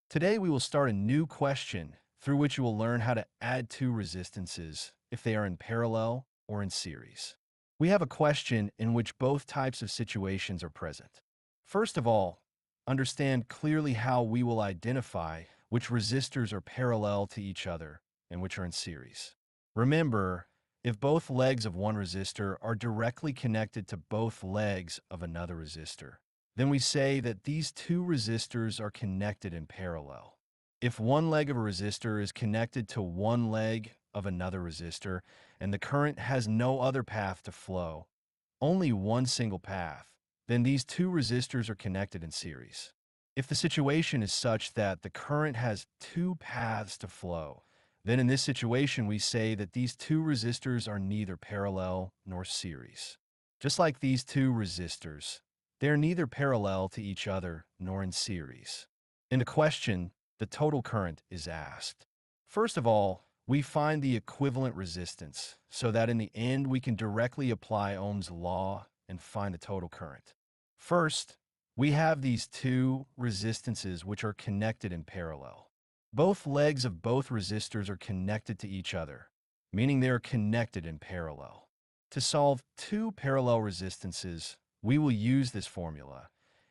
Today we will start a new question through which you will learn how to add two resistances if they are in parallel or in series. We have a question in which both types of situations are present. First of all, understand clearly how we will identify which resistors are parallel to each other and which are in series. Remember, if both legs of one resistor are directly connected to both legs of another resistor, then we say that these two resistors are connected in parallel. If one leg of a resistor is connected to one leg of another resistor and the current has no other path to flow, only one single path, then these two resistors are connected in series. If the situation is such that the current has two paths to flow, then in this situation we say that these two resistors are neither parallel nor series. Just like these two resistors, they are neither parallel to each other nor in series. In the question, the total current is asked. First of all, we find the equivalent resistance so that in the end we can directly apply Ohm's law and find the total current. First, we have these two resistances which are connected in parallel. Both legs of both resistors are connected to each other, meaning they are connected in parallel. To solve two parallel resistances, we will use this formula,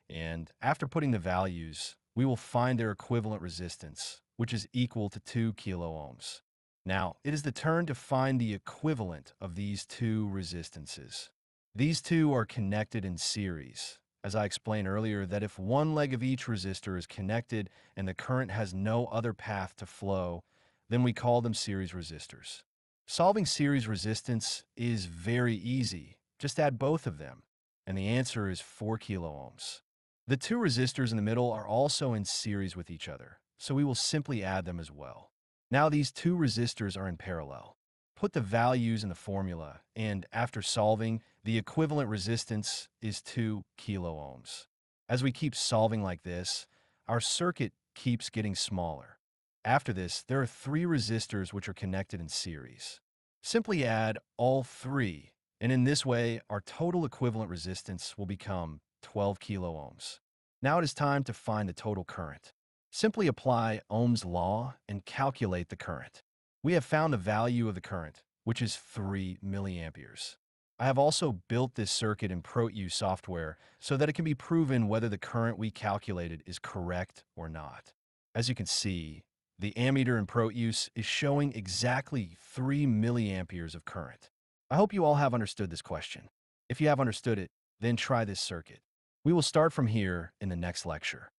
and after putting the values, we will find their equivalent resistance, which is equal to 2 kilo ohms. Now, it is the turn to find the equivalent of these two resistances. These two are connected in series. As I explained earlier, that if one leg of each resistor is connected and the current has no other path to flow, then we call them series resistors. Solving series resistance is very easy. Just add both of them, and the answer is 4 kilo ohms. The two resistors in the middle are also in series with each other, so we will simply add them as well. Now these two resistors are in parallel. Put the values in the formula, and after solving, the equivalent resistance is 2 kilo ohms. As we keep solving like this, our circuit keeps getting smaller. After this, there are three resistors which are connected in series. Simply add all three, and in this way, our total equivalent resistance will become 12 kilo ohms. Now it is time to find the total current. Simply apply Ohm's law and calculate the current. We have found the value of the current, which is 3 milliamperes. I have also built this circuit in ProTU software so that it can be proven whether the current we calculated is correct or not. As you can see, the ammeter in ProTU is showing exactly 3 milliamperes of current. I hope you all have understood this question. If you have understood it, then try this circuit. We will start from here in the next lecture.